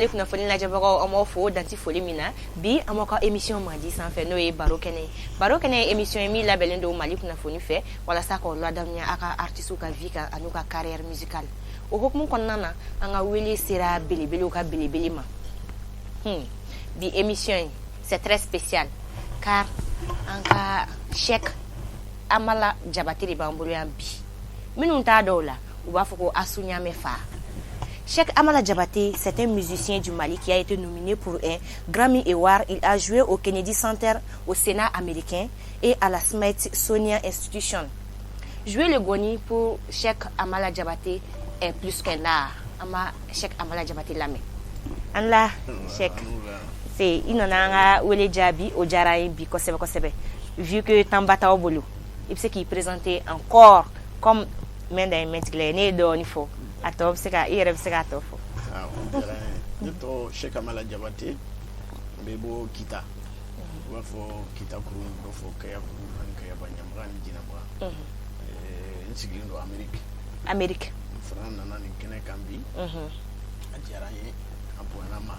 Mali kunnafoni lajɛbagaw an b'aw fo danti foli min na bi an b'aw ka émission mandi sanfɛ n'o ye baro kɛnɛ ye émission ye min labɛnnen don Mali kunnafoni fɛ walasa k'aw ladamuya a ka artistes ka vie kan an'u ka carrière musicale o hukumu kɔnɔna na an ka wele sera belebelew ka belebele ma bi émission yi c'est très spécial car an ka Cheikh Amala Jabate de b'an bolo yan bi minnu t'a dɔw la u b'a fɔ ko Asu Ɲame fa. Cheikh Amala Jabate, c'est un musicien du Mali qui a été nominé pour un Grammy Award. Il a joué au Kennedy Center, au Sénat américain et à la Smithsonian Institution. Jouer le goni pour Cheikh Amala Jabate est plus qu'un art. Cheikh Amala Jabate lame. Allah, Cheikh. C'est inonanga wele jabi o jarayi bi kosebe. Vu que Tambata Obolo, il sait qu'il présentait encore comme Menda Mentkle ne do ni fo. Atop seka ireb seka tofo to Cheikh Amala Jabate bebo kita wafo kita kuru wafo kaya kuru an kaya banyamran jinabwa nsigindo Amerique fran nana ni kene kambi ajaraye abona ma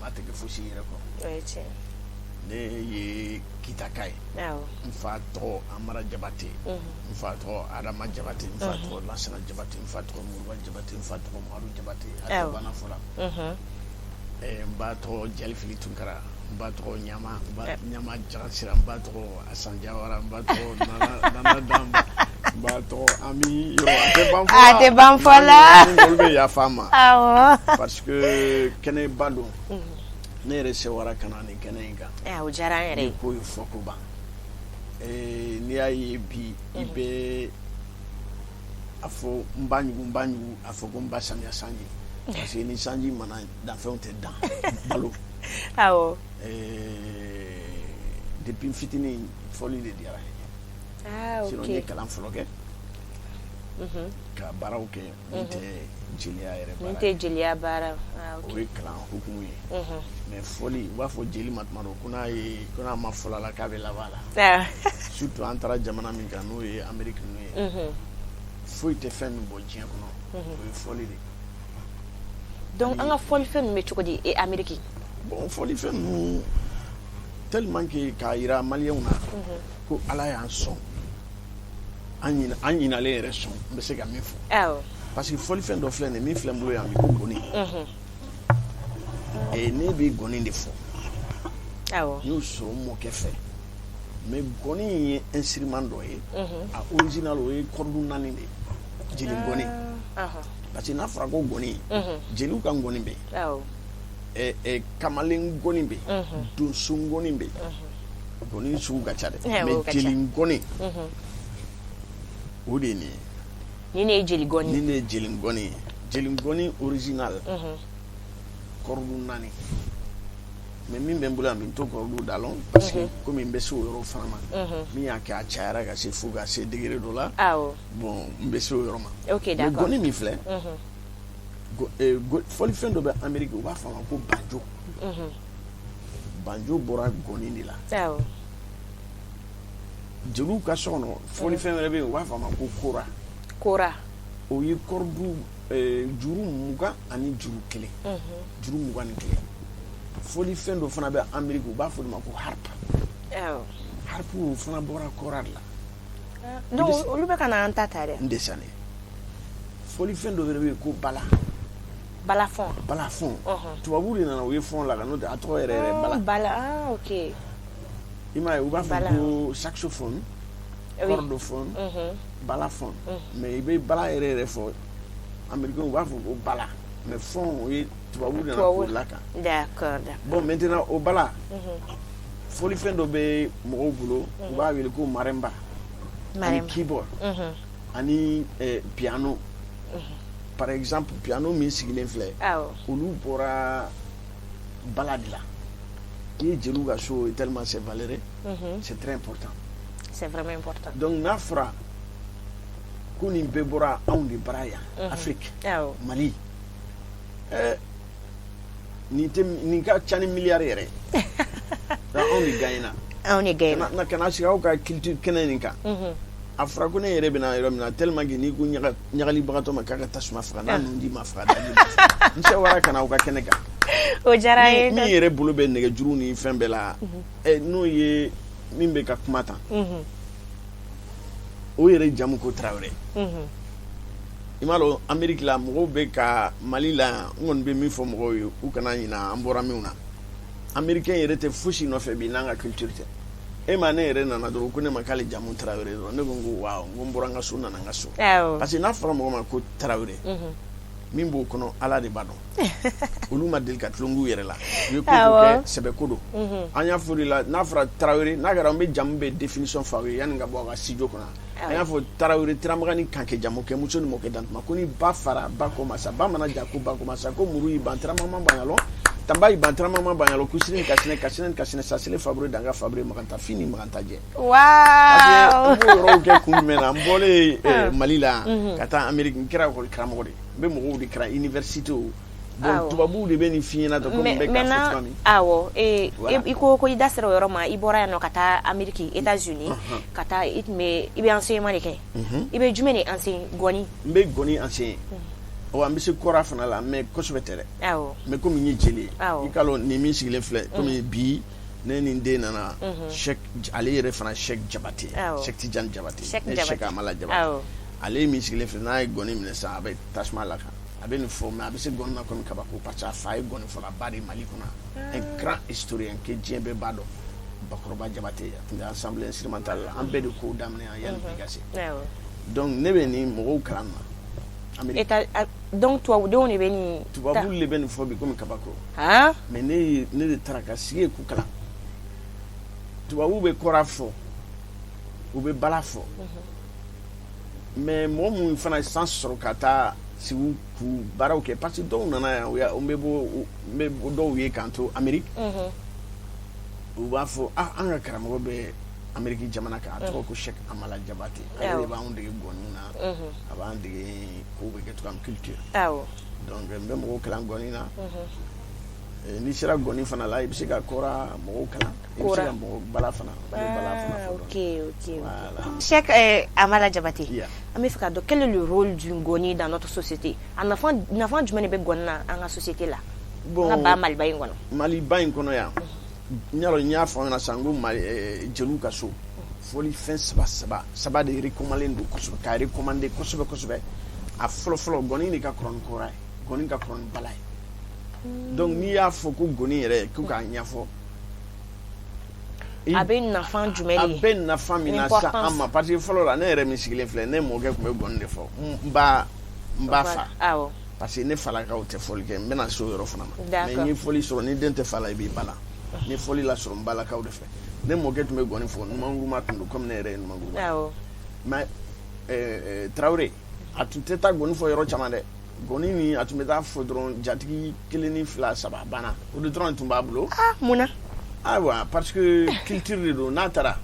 mateke fushi reko ne ye kita kai mfato Amara Jabate mfato Adama Jabate mfato Lasana Jabate mfato Murwa Jabate mfato Maru Jabate atobana fola mbato Jalfili Tunkara mbato nyama Jarasira mbato Asanjawara mbato Nana Damba mbato Ami yo ate banfola ngolbe ya fama parce que kene bado ne rese wara kanani kenenga o jara yere ko fokuba ni ayi bi ibe afo mbanyu afo gomba sanya sanji parce que ni sanji mana da fe on te dan balo depuis fitini foli de diara ok sino ni kalam floke ka barauke nte jilia yere bara nte jilia bara ok o kalam hukumu ye mais foli wa fo jeli matmaro kuna ma fola la ka be la bala surtout entre jamana min kan no ye Amerique no ye foi te femme bo jien kono o foli de donc anga foli femme me chukodi e Amerique bon foli femme tellement que ka ira malien na ko ala ya son anyina le reson be se ga mefo parce que foli femme do flene mi flembo ya mi ko boni et ne bi goni de fo nous sommes kefe mais goni est instrument doye a original o e kordu nani de jeli goni parce que na frago goni jeli kan goni be kamalen goni be do sun goni be goni su gachade mais jeli goni o de ni ne jeli goni original kordu nani mais min be mbula min to kordu dalon parce que comme in be so yoro fama mi ya ka chaira ga se fuga se degré do la bon mbe so yoro ma ok d'accord goni mi fle foli fendo be Amerique wa fama ko banjo bora goni ni la jelu ka sono foli fendo be wa fama ko kora o yi kordu juru muga ani juru kele juru muga ni kele foli fendo fana be Amerique ba foli ma ko harpu fana bora korad la no olu be kana anta tare ndesane foli fendo be ko balafon tubabu de nana o ye fon la no de ato ere bala ok ima u ba fo saxophone cordophone balafon mais be bala ere fo américain va fo bala mais fond oui tubabu de na ko la ka d'accord bon maintenant au bala foli fendo be mo bulo u ba wele ko marimba keyboard ani piano par exemple piano musique l'inflé olu bora balade là et jelu ga show tellement c'est valeureux c'est très important c'est vraiment important donc nafra kuni bebora on de braya Afrique Mali ni ka chani milliardaire da on de gaina on est gaina na kana shiga ka culture kenaninka a fɔra ko ne yɛrɛ bɛna yɔrɔ min na tellement que n'i ko ɲagalibagatɔ ma k'a ka tasuma faga n'a nun di ma faga n cɛ wara ka na aw ka kɛnɛ kan o diyara ye min yɛrɛ bolo bɛ nɛgɛjuru ni fɛn bɛɛ la n'o ye min bɛ ka kuma tan o yɛrɛ jamu ko Tarawele i m'a dɔn Amérique la mɔgɔw bɛ ka Mali la n kɔni bɛ min fɔ mɔgɔw ye u kana ɲina an bɔra min na Américain yɛrɛ tɛ fosi nɔfɛ bi n'an ka culture tɛ e ma ne yɛrɛ nana dɔrɔn ko ne ma k'ale jamu Tarawele dɔrɔn ne ko n ko waaw n ko n bɔra n ka so nana n ka so parce que n'a fɔra mɔgɔ ma ko Tarawele min b'o kɔnɔ Ala de b'a dɔn olu ma deli ka tulongu yɛrɛ la u ye ko kɛ sɛbɛko don an y'a fɔ de la n'a fɔra Tarawele n'a kɛra an bɛ jamu bɛɛ définition fɔ aw ye yanni ka bɔ a ka studio kɔnɔ an y'a fɔ Tarawele Tiramagan kan kɛ jamu kɛ muso ni mɔkɛ dantuma ko ni ba fara ba ko masa ba mana ja ko ba ko masa ko muru y'i ban Tiramagan banyalɔ tamba y'i ban Tiramagan banyalɔ kusini kasine sasile fabure danga fabure maganta fini maganta jɛ waaw n b'o yɔrɔw kɛ kun jumɛn na n bɔlen Mali la ka taa Amérique n kɛra école karamɔgɔ de n bɛ mɔgɔw de kɛra université o donc tubabuw de bɛ nin f'i ɲɛna komi n bɛ k'a fɔ cogoya min awɔ i ko i da sera o yɔrɔ ma i bɔra yan nɔ ka taa Amérique États-Unis ka taa i bɛ enseignement de kɛ i bɛ jumɛn de enseigner gɔni n bɛ gɔni enseigner an bɛ se kɔra fana la mais kosɛbɛ tɛ dɛ mais komi n ye jeli ye i k'a dɔn nin min sigilen filɛ komi bi ne ni n den nana ale yɛrɛ fana Cheikh Jabate Cheikh Tidiane Jabate ne Cheikh Amala Jabate ale min sigilen filɛ n'a ye gɔni minɛ sisan a bɛ tasuma la kan a bɛ nin fɔ mais a bɛ se gɔni na komi kabako parce que a fa ye gɔni fɔlaba de Mali kɔnɔ un grand historien que diɲɛ bɛɛ b'a dɔn Bakɔrɔba Jabate a tun bɛ assemblée instrumentale la an bɛɛ de kow daminɛ yanni bi ka se donc ne bɛ nin mɔgɔw kalan na donc tubabudenw de bɛ nin tubabuw de bɛ nin fɔ bi komi kabako mais ne de taara ka sigi yen k'u kalan tubabuw bɛ kɔra fɔ u bɛ bala fɔ mais mɔgɔ minnu fana san sɔrɔ ka taa sigi k'u baaraw kɛ parce que dɔw nana yan n bɛ bɔ dɔw ye k'an to Amérique u b'a fɔ an ka karamɔgɔ bɛ Amérique jamana kan a tɔgɔ ko Cheikh Amala Jabate ale de b'anw dege gɔni na a b'an dege kow bɛ kɛ cogoya min culture donc n bɛ mɔgɔw kalan gɔni na n'i sera gɔni fana la i bɛ se ka kɔra mɔgɔw kalan i bɛ se ka mɔgɔ bala fana ok Cheikh Amala Jabate an bɛ fɛ ka dɔn quel est le rôle du gɔni dans notre société a nafa jumɛn de bɛ gɔni na an ka société la an ka ba Maliba in kɔnɔ Maliba in kɔnɔ yan n y'a fɔ an ɲɛna sisan ko jeliw ka so fɔli fɛn saba de recommandé don kosɛbɛ ka recommandé kosɛbɛ a fɔlɔ gɔni de ka kɔrɔ ni kora ye gɔni ka kɔrɔ ni bala ye donc n'i y'a fɔ ko gɔni yɛrɛ ko k'a ɲɛfɔ a bɛ nafa jumɛn a bɛ nafa min na sa an ma parce que fɔlɔ la ne yɛrɛ min sigilen filɛ ne mɔkɛ tun bɛ gɔni de fɔ n b'a fa parce que ne falakaw tɛ fɔli kɛ n bɛna se o yɔrɔ fana ma mais n ye fɔli sɔrɔ ni den tɛ fa la i b'i bala ni fɔli la sɔrɔ n balakaw de fɛ ne mɔkɛ tun bɛ gɔni fɔ numanguruma tun don komi ne yɛrɛ ye numanguruma mais Tarawele a tun tɛ taa gɔni fɔ yɔrɔ caman dɛ gɔni nin a tun bɛ taa fɔ dɔrɔn jatigi 1 ni 2 3 banna o de dɔrɔn tun b'a bolo mun na ayiwa parce que culture de don n'a taara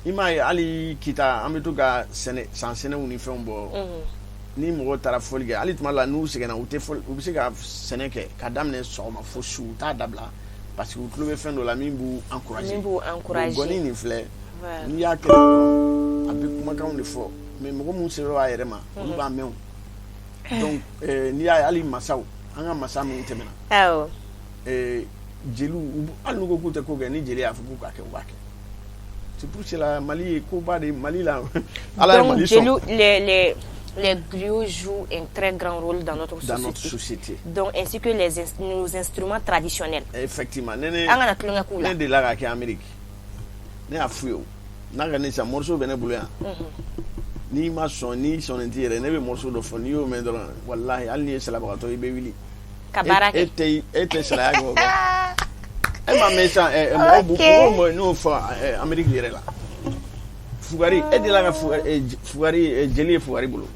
i m'a ye hali kita an bɛ to ka san sɛnɛw ni fɛnw bɔ ni mɔgɔ taara fɔli kɛ hali tuma la n'u sɛgɛnna u bɛ se ka sɛnɛ kɛ ka daminɛ sɔgɔma fo su u t'a dabila parce que u tulo bɛ fɛn dɔ la min b'u encourager gɔni nin filɛ n'i y'a kɛ dɔrɔn a bɛ kumakanw de fɔ mais mɔgɔ minnu sɛbɛn b'a yɛrɛ ma olu b'a mɛn donc n'i y'a ye hali masaw an ka masa minnu tɛmɛna jeliw hali n'u ko k'u tɛ ko kɛ ni jeli y'a fɔ k'u k'a kɛ u b'a kɛ c'est pour cela Mali ye koba de Mali la ala ye Mali sɔn. Les griots jouent un très grand rôle dans notre société. Donc, ainsi que nos instruments traditionnels. Effectivement. Ne de la k'a kɛ Amérique. Ne y'a f'u ye o. N'a ka ne san morceau bɛ ne bolo yan. N'i ma sɔn n'i sɔnnen t'i yɛrɛ ne bɛ morceau dɔ fɔ n'i y'o mɛn dɔrɔn walahi hali n'i ye salabagatɔ i bɛ wuli. Ka baara kɛ. E tɛ salaya kɛ o kɔ. E ma mɛn sisan mɔgɔw n'o fɔ Amérique yɛrɛ la. Fugari e de la ka fugari jeli ye fugari bolo.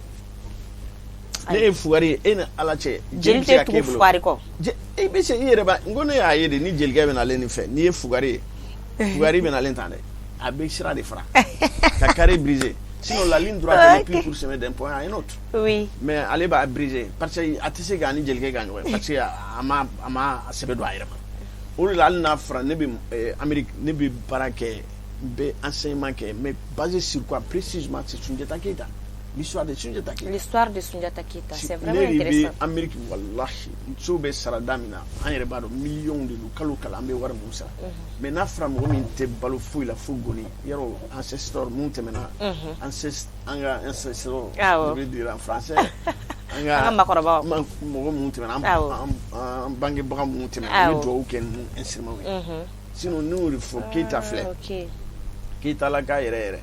Ne ye fugari e ni ala cɛ jeli tɛ tugu fugari kɔ e bɛ se i yɛrɛ ba n ko ne y'a ye de ni jelikɛ bɛ nalen nin fɛ n'i ye fugari ye fugari bɛ nalen tan dɛ a bɛ sira de fara ka carré briser sinon la ligne droite est plus pour semer d'un point à un autre mais ale b'a briser parce que a tɛ se k'a ni jelikɛ ka ɲɔgɔn ye parce que a ma sɛbɛ don a yɛrɛ ma o de la hali n'a fɔra ne bɛ Amérique ne bɛ baara kɛ be enseignement mais basé sur quoi précisément? C'est Soundiata Keita, l'histoire de Soundiata Keita. L'histoire de Soundiata Keita, c'est vraiment intéressant. Amérique wallahi so be saradamina an yɛrɛ b'a dɔn million de kalo kala an bɛ wari mun sara mais n'a fɔra mɔgɔ min tɛ balo foyi la fo goni yɔrɔ ancestor mun tɛmɛna an ka ancestor je vais dire en français an ka makɔrɔbaw mɔgɔ mun tɛmɛna an bangebaga mun tɛmɛna an bɛ dugawu kɛ ni instrument ye sinon n'o de fɔ Keita filɛ Keita la ka yɛrɛ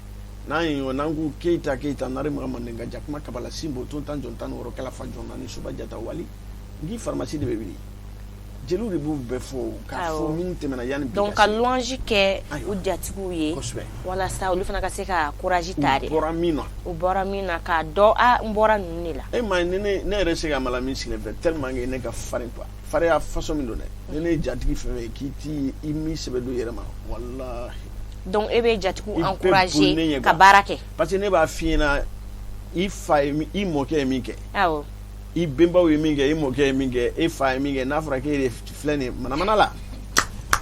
n'an ye n'an ko Keita nare maga mandenga jakuma kabala simbo ton tan jon tan woro kala fa jon ni suba jata wali ngi pharmacie de bebili jelu de bu be fo ka fo min temena yani donc ka louange kɛ u jatigiw ye wala sa olu fana ka se ka courage tare u bɔra min na ka dɔ n bɔra ninnu de la ma ne yɛrɛ se ka mala min sigilen fɛ tellement que ne ka farin quoi fariya façon min don dɛ ne jatigi fɛn k'i ti i mi sɛbɛ do yɛrɛ ma wallahi donc e bɛ jatigiw encourager ka baara kɛ parce que ne b'a f'i ɲɛna i fa ye i mɔkɛ ye min kɛ awɔ i benbaw ye min kɛ i mɔkɛ ye min kɛ e fa ye min kɛ n'a fɔra k'e de filɛ nin manamana la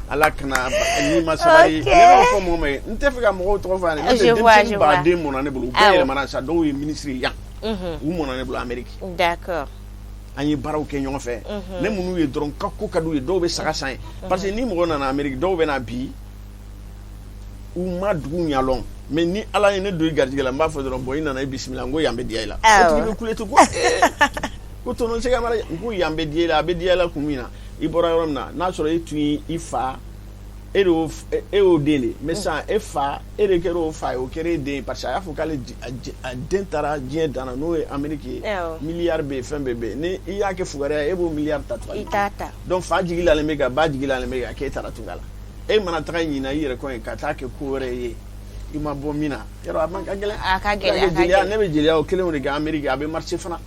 ala kana ni ma sabali ne b'a fɔ mɔgɔ ma ye n tɛ fɛ ka mɔgɔw tɔgɔ fɔ yan ne tɛ denmisɛnnin baden mɔnna ne bolo u bɛɛ yɛlɛmana sa dɔw ye ministre yan u mɔnna ne bolo Amérique d'accord an ye baaraw kɛ ɲɔgɔn fɛ ne minnu ye dɔrɔn ka ko ka d'u ye dɔw bɛ saga san ye parce que ni mɔgɔ nana Amérique dɔw bɛ na bi u ma dugu ɲalɔn mais ni ala ye ne don i garijɛgɛ la n b'a fɔ dɔrɔn bon i nana i bisimila n ko yan bɛ diya i la o tigi bɛ kule ten ko tɔnɔ se ka mara n ko yan bɛ diya i la a bɛ diya i la kun min na i bɔra yɔrɔ min na n'a sɔrɔ e tun ye i fa e y'o den de mais sisan e fa e de kɛra o fa ye o kɛra e den ye parce que a y'a fɔ k'ale a den taara diɲɛ dan na n'o ye Amérique ye miliyari bɛ yen fɛn bɛɛ bɛ yen ni i y'a kɛ fugariya ye e b'o miliyari ta tuguni i t'a ta donc fa jigilalen bɛ kan ba jigilalen bɛ kan k'e taara tunga la e mana taga ɲina i yɛrɛ kɔ ye ka taa kɛ ko wɛrɛ ye i ma bɔ min na yɔrɔ a man ka gɛlɛn a ka gɛlɛn ne bɛ jeliya o kelenw de kɛ Amérique a bɛ marché fana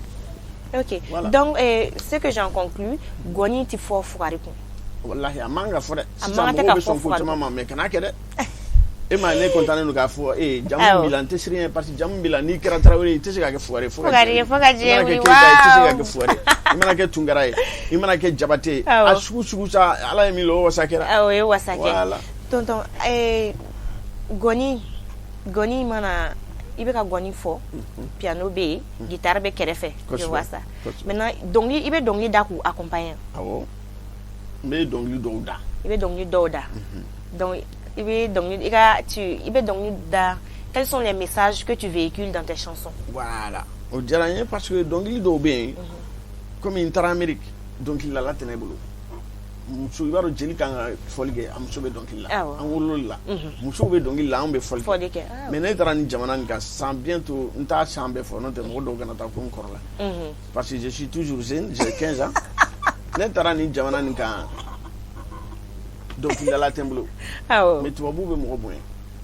ok donc ce que j'en conclus gɔni ti fɔ fugari kun wallahi a man ka fɔ dɛ sisan mɔgɔw bɛ sɔn ko caman ma mais kana kɛ dɛ e ma ne content don k'a fɔ jamu b'i la n tɛ siran parce que jamu b'i la n'i kɛra Tarawele i tɛ se ka kɛ fugari fo ka diɲɛ wuli waaw i tɛ se ka kɛ fugari i mana kɛ Tunkara ye i mana kɛ Jabate a sugu sa ala ye min lo wasa kɛra o ye wasa kɛ tonton gɔni mana i bɛ ka gɔni fɔ piano bɛ yen guitare bɛ kɛrɛfɛ je vois ça maintenant dɔnkili i bɛ dɔnkili da k'u accompagner awɔ n bɛ dɔnkili dɔw da i bɛ dɔnkili dɔw da donc i bɛ dɔnkili da quels sont les messages que tu véhicules dans tes chansons voilà o diyara n ye parce que dɔnkili dɔw bɛ yen comme n taara Amérique dɔnkili la tɛ ne bolo muso i b'a dɔn jeli kan ka fɔli kɛ a muso bɛ dɔnkili la an wolola la musow bɛ dɔnkili la an bɛ fɔli kɛ mais ne taara ni jamana nin kan san bientôt n t'a san bɛɛ fɔ n'o tɛ mɔgɔ dɔw kana taa ko n kɔrɔla parce que je suis toujours jeune j'ai 15 ans ne taara ni jamana nin kan dɔnkilidala tɛ n bolo mais tubabuw bɛ mɔgɔ bonya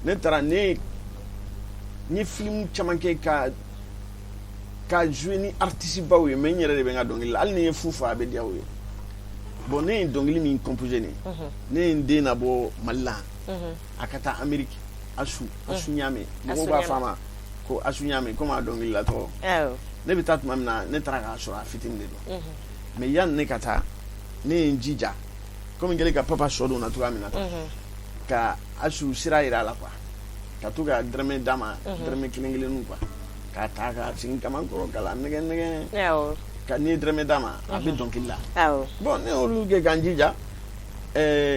ne taara ne ye film caman kɛ ka jouer ni artiste baw ye mais n yɛrɛ de bɛ n ka dɔnkili la hali ni ye fu fɔ a bɛ diya u ye bon ne ye dɔnkili min composé ne ye n den nabɔ Mali la a ka taa Amérique Asu Ɲame mɔgɔw b'a fɔ a ma ko Asu Ɲame komi a dɔnkili la tɔgɔ ne bɛ taa tuma min na ne taara k'a sɔrɔ a fitinin de don mais yanni ne ka taa ne ye n jija komi n kɛlen ka papa sɔ don na cogoya min na ka Asu sira yira a la quoi ka to ka dɔrɔmɛ d'a ma dɔrɔmɛ kelen kelenninw quoi k'a ta ka sigi kamankɔrɔ ka la nɛgɛ ka n'i ye dɔrɔmɛ d'a ma a bɛ dɔnkili la bon ne y'olu kɛ ka n jija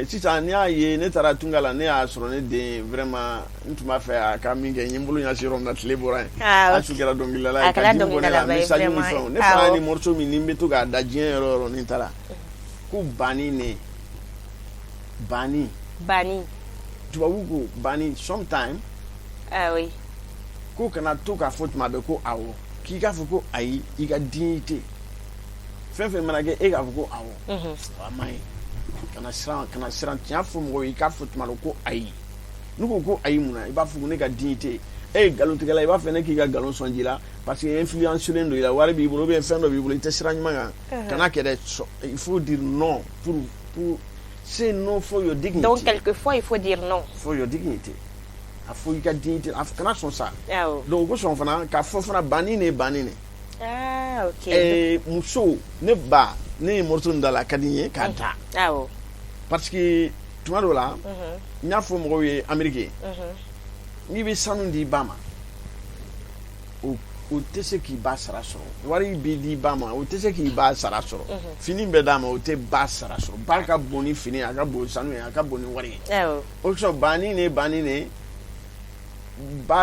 sisan n'i y'a ye ne taara Tunga la ne y'a sɔrɔ ne den vraiment n tun b'a fɛ a ka min kɛ n ye n bolo ɲɛsin yɔrɔ min na tile bɔra yen Asu kɛra dɔnkilidala ye ka di bɔ ne la message ni fɛnw ne fana ye ni morceau min ni n bɛ to k'a da diɲɛ yɔrɔ o yɔrɔ ni n taara ko bani tubabu ko bani sometime ko kana to k'a fɔ tuma bɛɛ ko awɔ k'i k'a fɔ ko ayi i ka dignité fɛn fɛn mana kɛ e k'a fɔ ko awɔ a man ɲi kana siran tiɲɛ fɔ mɔgɔw ye i k'a fɔ tuma dɔ ko ayi n'u ko ko ayi mun na i b'a fɔ ko ne ka dignité e ye nkalontigɛla i b'a fɛ ne k'i ka nkalon sɔn ji la parce que influencelen don i la wari b'i bolo ou bien fɛn dɔ b'i bolo i tɛ sira ɲuman kan kana kɛ dɛ il faut dire non pour c'est non for your dignity donc quelquefois il faut dire non for your dignity a fɔ i ka dignité a kana sɔn sa donc ko sɔn fana k'a fɔ fana banni ne muso ne ye morceau in da la a ka di n ye k'a da parce que tuma dɔ la n y'a fɔ mɔgɔw ye Amérique n'i bɛ sanu di ba ma o tɛ se k'i ba sara sɔrɔ wari bɛ di ba ma o tɛ se k'i ba sara sɔrɔ fini bɛ d'a ma o tɛ ba sara sɔrɔ ba ka bon ni fini a ka bon sanu ye a ka bon ni wari ye o sɔrɔ banni ne ba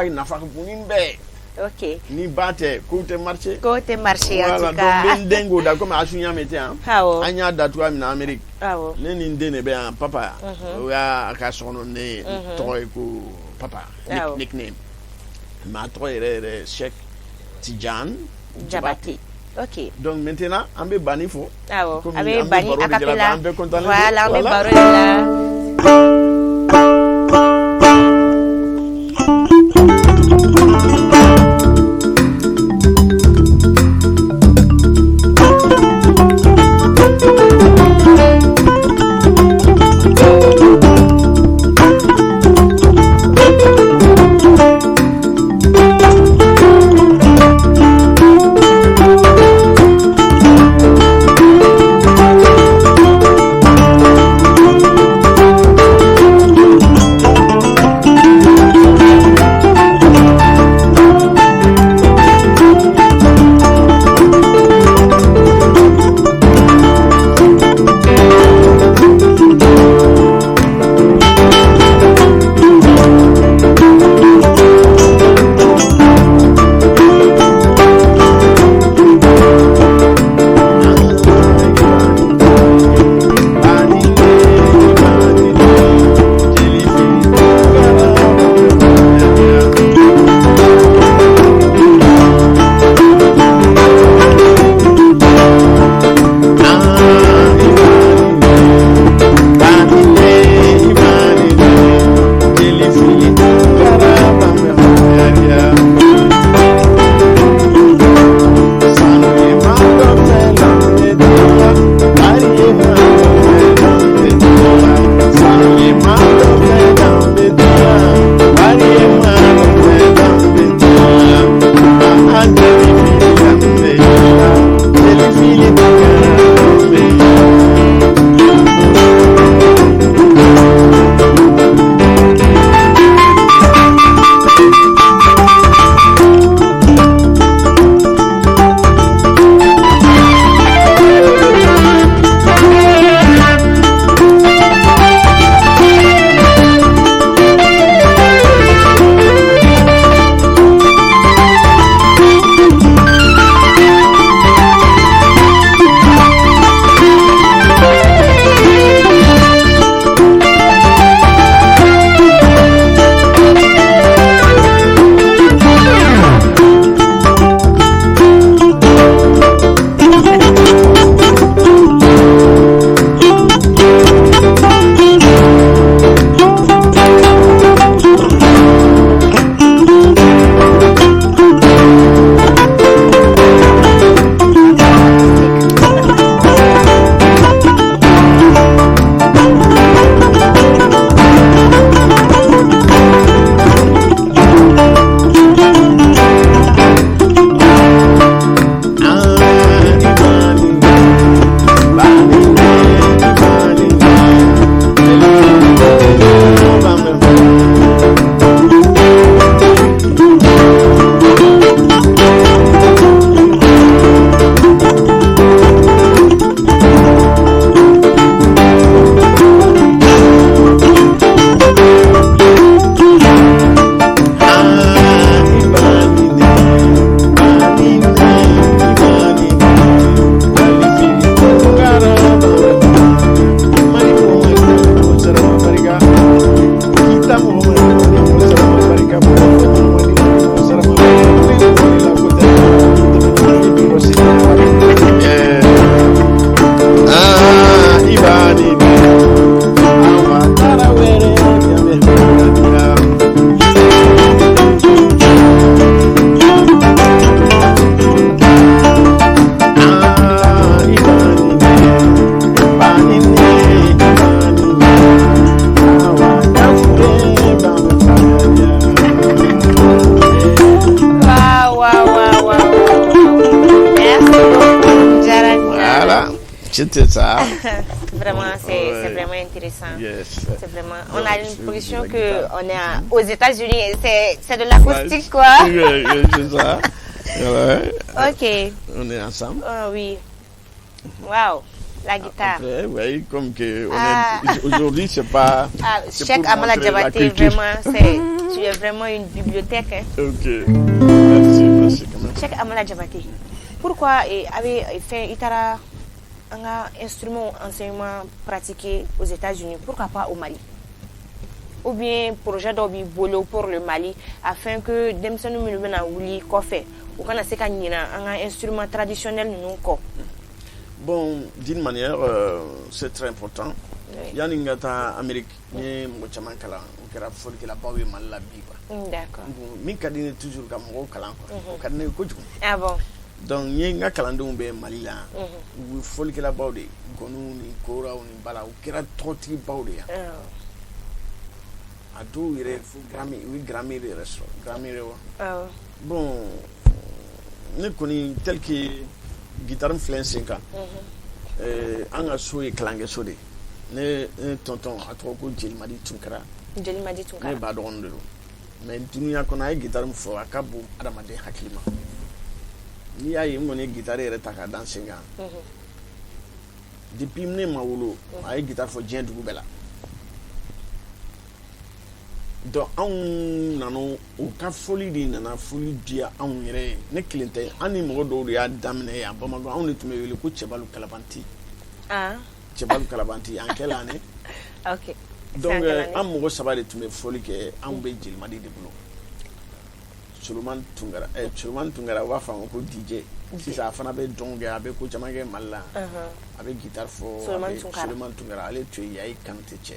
nafa ka bon ni bɛɛ. Ok. Ni ba tɛ kow tɛ marché. Kow tɛ marché en tout cas. Voilà donc n den k'o da komi Asu y'a mɛ ten yan. Awɔ. An y'a da cogoya min na Amérique. Awɔ. Ne ni n den de bɛ yan papa. O y'a ka sokɔnɔ ne tɔgɔ ye ko papa. Nickname. Mais a tɔgɔ yɛrɛ Cheikh Tidiane Jabate. Ok. Donc maintenant an bɛ Bani fɔ. Awɔ. A bɛ Bani a cappella. An bɛ content. Voilà an bɛ baro de la. c'était ça. Vraiment, c'est vraiment intéressant. Yes. C'est vraiment. On a l'impression que on est aux États-Unis. C'est de l'acoustique, quoi. Oui, c'est ça. Ouais. Ok. On est ensemble. Oh, oui. Waouh. La guitare. Après, oui, comme que aujourd'hui, c'est pas. Cheikh Amala Diabaté, vraiment, tu es vraiment une bibliothèque. Hein. Ok. Merci quand même. Cheikh Amala Diabaté, pourquoi avait fait un instrument enseignement pratiqué aux États-Unis, pourquoi pas au Mali? Ou bien projet d'obi bolo pour le Mali afin que demsenu minumena wuli kofe ou kana se ka nyina un instrument traditionnel nous ko. Bon, d'une manière, c'est très important. Yani ngata Amérique, ni mo chaman kala, on kera fol que la bawe mal la bi quoi. D'accord. Mi kadine toujours comme mo kala quoi. Kadine ko jum. Ah bon. Donc ni nga kala ndo be Mali la. Ou fol que la bawe gonu ni kora ou ni bala ou kera troti bawe ya. A do ire fu Grammy de resto. Grammy rewa. Bon, ne koni tel que guitare influence ka an ga so e klange so de ne tonton a to ko Jelimadi Tunkara ne ba do on de mais dunia ko na guitare fo akabu adamade hakilima ni ayi mo ne guitare ere taka danser ga depuis ne mawulo ay guitare fo jien dugu bela donc an nano o ka foli di nana foli dia an yɛrɛ ne kelen tɛ an ni mɔgɔ dɔw de y'a daminɛ yan Bamako anw de tun bɛ wele ko cɛbalu kalabanti cɛbalu kalabanti an kɛla ne ok donc an mɔgɔ saba de tun bɛ foli kɛ an bɛ Jelimadi de bolo Suleman Tunkara u b'a fɔ a ma ko DJ sisan a fana bɛ dɔn kɛ a bɛ ko caman kɛ Mali la a bɛ guitare fɔ Suleman Tunkara ale tun ye Yayi Kanute cɛ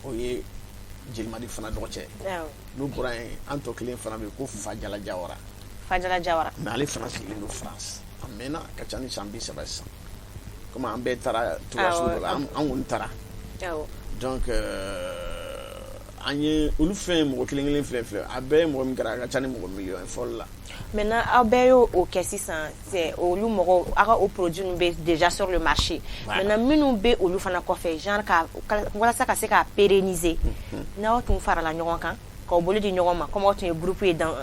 o ye Jelimadi fana dɔgɔ cɛ n'u bɔra yen an tɔ kelen fana bɛ yen ko Fajala Jawara mais ale fana sigilen don France a mɛnna ka ca ni san 30 sisan comme an bɛɛ taara cogoya dɔ la an kɔni taara donc an ye olu fɛn mɔgɔ kelen filɛ a bɛɛ ye mɔgɔ min kɛra a ka ca ni mɔgɔ miliyɔn fɔlɔ la. Maintenant aw bɛɛ y'o kɛ sisan c'est olu mɔgɔ aw ka o produit nu bɛ déjà sur le marché maintenant minnu bɛ olu fana kɔfɛ genre ka walasa ka se ka pérenniser n'aw tun farala ɲɔgɔn kan k'aw bolo di ɲɔgɔn ma comme aw tun ye groupe ye dans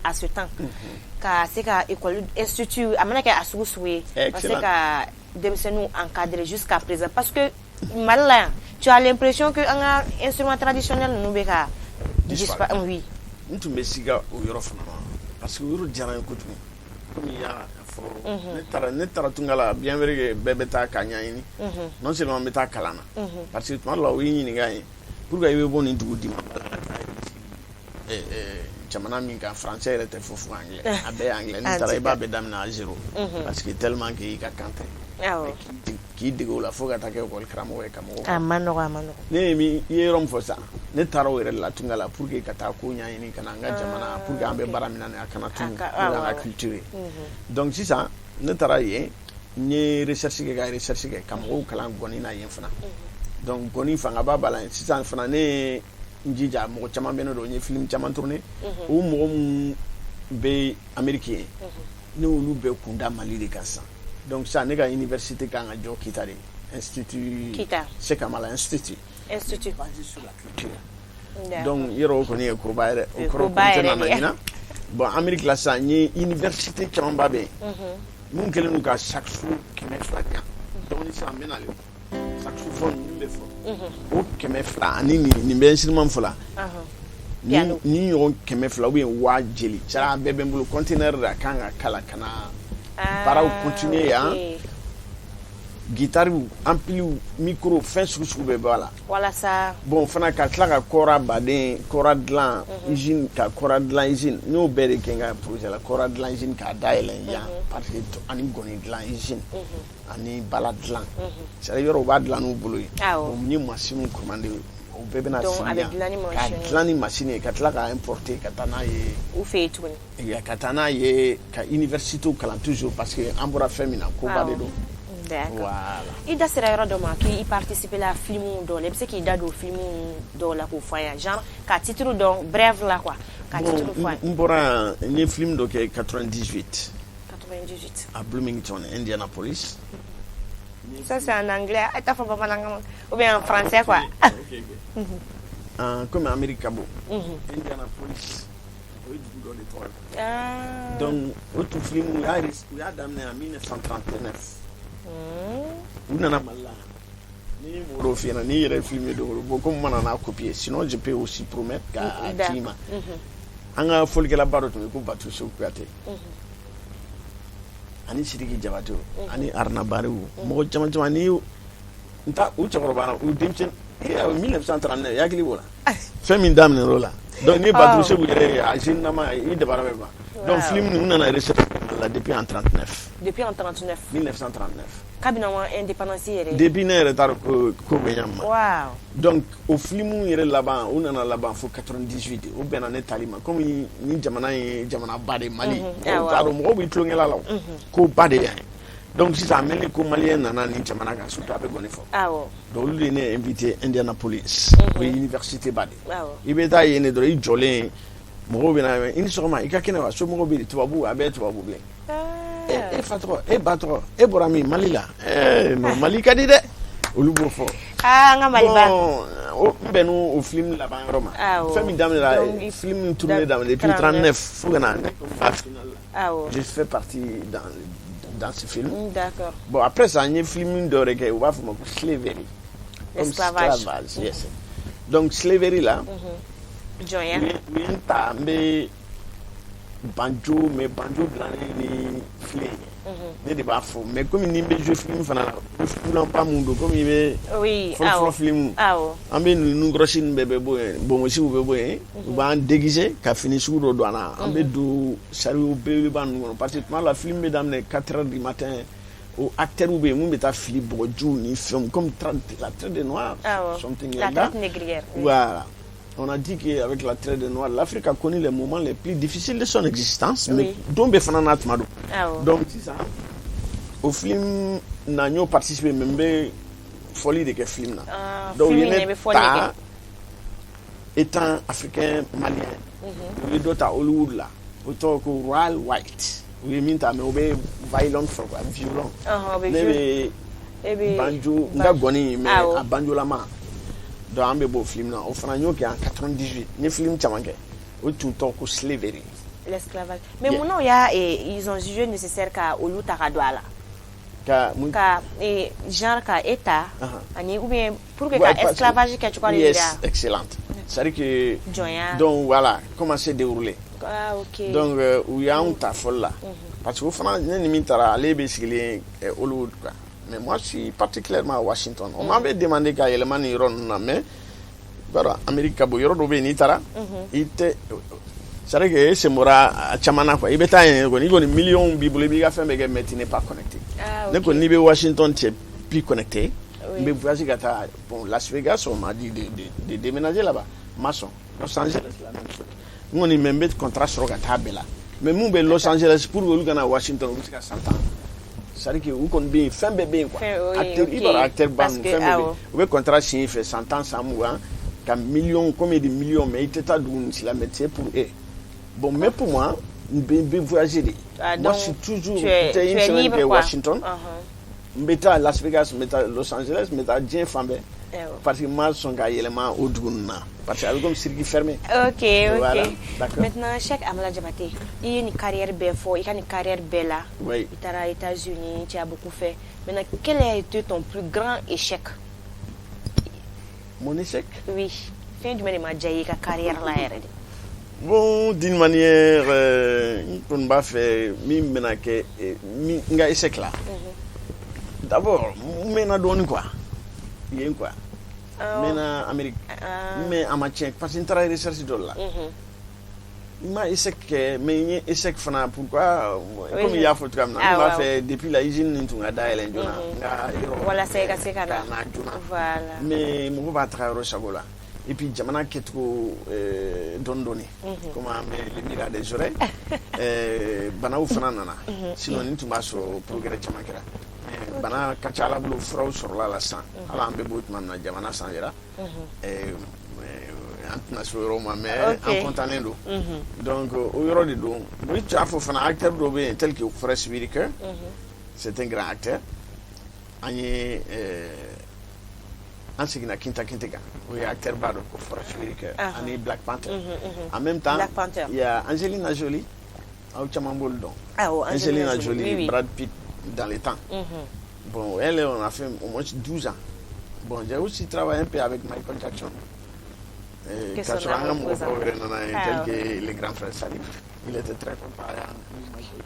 à ce temps ka se ka école institut a mana kɛ a sugu sugu ye ka se ka denmisɛnninw encadrer jusqu'à présent parce que Mali la yan tu as l'impression que an ka instrument traditionnel ninnu bɛ ka disparaître. Oui. N tun bɛ siga o yɔrɔ fana ma parce que o yɔrɔ diyara n ye kojugu komi i y'a fɔ ne taara Tunkara bien vrai que bɛɛ bɛ taa k'a ɲɛɲini non seulement n bɛ taa kalan na parce que tuma dɔ la o y'i ɲininka ye pour que i bɛ bɔ nin dugu di ma jamana min kan français yɛrɛ tɛ fɔ anglais a bɛɛ ye anglais n'i taara i b'a bɛɛ daminɛ à zéro parce que tellement que i ka kan tɛ k'i dege o la fo ka taa kɛ école karamɔgɔ ye ka mɔgɔw a ma nɔgɔ ne ye yɔrɔ min fɔ sa ne taara o yɛrɛ la Tunkara pour que ka taa ko ɲɛɲini ka na an ka jamana pour que an bɛ baara min na a kana tunu pour an ka culture ye donc sisan ne taara yen n ye recherche kɛ ka mɔgɔw kalan gɔni na yen fana donc gɔni fangaba b'a la yen sisan fana ne ye n jija mɔgɔ caman bɛ ne don n ye film caman tourné o mɔgɔ minnu bɛ Amérique yen ne olu bɛɛ kun da Mali de kan sisan donc ça ne ka université kan ka jɔ Kita de institut Cheikh Amala institut basé sur la culture donc yɔrɔ o kɔni ye kuruba yɛrɛ o kɔrɔ tɛ nana ɲina bon Amérique la sisan n ye université camanba bɛ yen mun kɛlen don ka saxophone 200 diyan donc ni sisan n bɛ n'ale saxophone min bɛ fɔ o 200 ani nin bɛ instrument fɔ la ni ɲɔgɔn 200 ou bien 1000 jeli sara bɛɛ bɛ n bolo conteneur de a kan ka kala ka na baaraw continuer yan guitare ampli micro fɛn sugu bɛɛ b'a la walasa bon fana ka tila ka kɔra baden kɔra dilan usine ka kɔra dilan usine n y'o bɛɛ de kɛ n ka projet la kɔra dilan usine k'a dayɛlɛ yan parce que ani gɔni dilan usine ani bala dilan c'est à dire yɔrɔ u b'a dilan n'u bolo ye donc n ye machine commandé o bɛɛ bɛna sigi yan ka dilan ni machine ye ka tila ka importer ka taa n'a ye u fɛ yen tuguni ka taa n'a ye ka université kalan toujours parce que an bɔra fɛn min na koba de don. Voilà. I da sera yɔrɔ dɔ ma k'i participer la film dɔ la i bɛ se k'i da don film dɔw la k'o fɔ an ye genre ka titre dɔn bref la quoi ka titre fɔ an ye. N bɔra n ye film dɔ kɛ 98 98. à Bloomington, Indianapolis. Ça, c'est en anglais. Ou bien en français, quoi. Comme en Amérique, Indianapolis. Donc, autre film, il y a d'amener en 1939. On en a mal là. Ni film de comme on en a copié. Sinon, je peux aussi promettre qu'à Klima. On a folge la barre de Batu Soukate. Ani Sidiki Jabato, Ani Arna Barou, Mo Jamani, Nta Uchabana, ou Dimchen, et en 1939, Yaklibola. Femme dame Rola. Donc, ni Batu Soukate, Ajinama, il de Barabeba. Donc, film, nous en a reçu depuis en 39. Depuis en 39. 1939. Kabinawa indépendance. Depuis ne retard ko benyama. Wow. Donc, au film, il est là-bas, on en a là-bas, faut 98, ou bien en Talima, comme ni Jamana Bade Mali. Alors, moi, oui, tu là, ko Bade. Donc, si ça amène ko Malien, nana ni Jamana, surtout avec Gonifo. Donc, lui, il est invité à Indianapolis, à l'université Bade. Il est là, il est dans le Jolin. Mɔgɔw bɛ na i ni sɔgɔma i ka kɛnɛ wa somɔgɔw bɛ tubabu a bɛɛ tubabu bilen e fa tɔgɔ e ba tɔgɔ e bɔra min Mali la non Mali ka di dɛ olu b'o fɔ an ka Mali ba bon n bɛn n'o film laban yɔrɔ ma fɛn min daminɛra film min tourné daminɛ depuis 39 fo ka na ne fa final la je fais partie dans ce film d'accord bon après ça n ye film dɔ wɛrɛ kɛ u b'a fɔ ma ko slavery esclavage yes donc slavery la Joya. Winta me banjo me banjo dilannen ni filɛ ne de b'a fɔ mais comme ni n bɛ jouer film fana la fulanba mun don comme i bɛ fɔlɔ film an bɛ nunukɔrɔsi ninnu bɛɛ bɛ bɔ yen bonbonsiw bɛ bɔ yen u b'an déguiser ka fini sugu dɔ don an na an bɛ don sariyo belebeleba ninnu kɔnɔ parce que tuma dɔ la film bɛ daminɛ 4 heures du matin o acteurs bɛ yen mun bɛ taa fili bɔgɔjiw ni fɛnw comme la traite des noirs something like that. La traite négrière. Voilà. On a dit qu'avec la traite des Noirs, l'Afrique a connu les moments les plus difficiles de son existence. Mais donc, c'est ça. Au film, nous avons participé même à folie de quel film. Donc, il est étant africain malien. Il y a Hollywood là. Il y a Royal White. Il y a violent, violent. Il y a banjo, il y a goni, mais à banjo la main. Donc, on a beau film là. Au fond, on a en 98. Les films tchamanké. Au tout temps que slavery. L'esclavage. Mais maintenant, ils ont jugé nécessaire qu'à Olu Taradouala. Genre qu'à État. Ou bien pour que l'esclavage que tu connais. Yes, excellente. C'est-à-dire que. Donc voilà, comment c'est déroulé. Ah, ok. Donc, il y a un tafol là. Parce qu'au fond, on a mis à aller basically Hollywood quoi. Mais moi, je suis particulièrement à Washington. On m'avait demandé qu'à Yeleman Iron, mais voilà, Amérique Cabo, Yoro Benitara, il était. C'est vrai que c'est Mora à Chamana, quoi. Il était un million de bibliothèques à faire, mais il n'est pas connecté. Donc, au niveau Washington, tu es plus connecté. Mais vous voyez, bon, Las Vegas, on m'a dit de déménager là-bas. Maçon, Los Angeles, la même chose. Nous, on est même de contrat sur la table là. Mais nous, Los Angeles, pour vous, à Washington, vous avez 100 ans. C'est-à-dire que vous connaissez fin bébé quoi. Acteur ban fin bébé. Vous contrat signé fait 100 ans sans moi qu'un million combien de millions mais il était à douze si la métier pour eux. Bon mais pour moi une voyager. Moi je suis toujours une semaine à Washington. Meta Las Vegas, meta Los Angeles, meta bien fambe. Parce que moi son gars élément au Djouna parce que comme circuit fermé. OK. Voilà, maintenant Cheikh Amala Diabaté, il y a une carrière belle fort, il y a une carrière belle là. Oui. Tu es aux États-Unis, tu as beaucoup fait. Maintenant quel a été ton plus grand échec? Mon échec? Oui. Fin du moment de ma carrière là. Bon, d'une manière on va faire maintenant que un échec là. D'abord, maintenant donne quoi? Bien quoi. Maintenant Amérique. Mais en matière parce que travail recherche de là. Ma échec mais échec fana pourquoi comme il y a faut comme on va faire depuis la usine nous a d'ailleurs njona. Voilà c'est kana. Voilà. Mais mon va travailler au chagola. Et puis jamana ketko dondoni. Comment les mira des oreilles. Bana ou fana nana. Sinon nous va sur progrès chamakira. Bana kachala blu frau sur la san ala ambe bout man na jamana sanjera international Roma mais en contané do donc au yoro de do oui tu as fait un acteur do tel que Forest Whitaker c'est un grand acteur ani Ansigna Kintega oui acteur bado ko Forest Whitaker ani Black Panther en même temps il y a Angelina Jolie au Chamambol donc Angelina Jolie oui. Brad Pitt dans les temps bon elle on a fait au moins 12 ans bon j'ai aussi travaillé un peu avec Michael Jackson tel que les grands frères Salim il était très comparé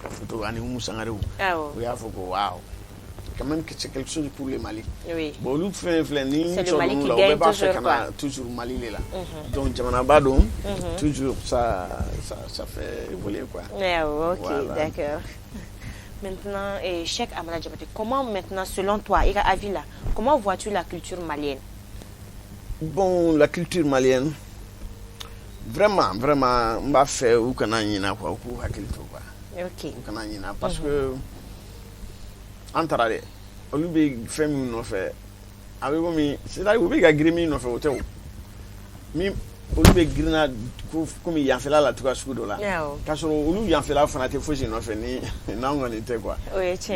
à photo ani Moussangare oui a faut waouh quand même que c'est quelque chose pour le Mali oui bon lui fait ni c'est le Mali qui gagne toujours Mali là donc jamana bado toujours ça fait évoluer quoi ok voilà. D'accord. Maintenant, Cheikh Amala Diabaté, comment maintenant, selon toi, Ira Avila, comment vois-tu la culture malienne? Bon, la culture malienne, vraiment, on va faire où qu'on a yina quoi, où à quel tour quoi. Ok. Où qu'on a yina parce que entrare, au lieu de faire une affaire, avec moi, c'est là où il a grimé une affaire au théo. Mi olu be grina comme il y a fait là la tout cas sous là parce que olu y a fait là fanatique faut je n'en fais ni non on était quoi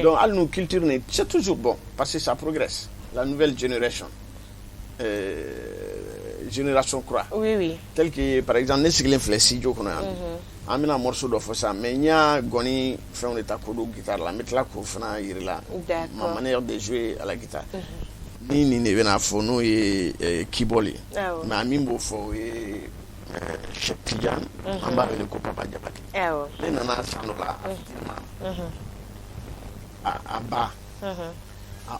donc à nos culture c'est toujours bon parce que ça progresse la nouvelle génération croix oui tel que par exemple ne siglen flexi jo kono amina morceau de ça mais nya goni fait on est à kodo guitare la mettre la ko fana yiri la ma manière de jouer à la guitare ni ne bena fo no e keyboard mais amimbo fo e Tijan amba le ko Papa Diabaté le nana sanola aba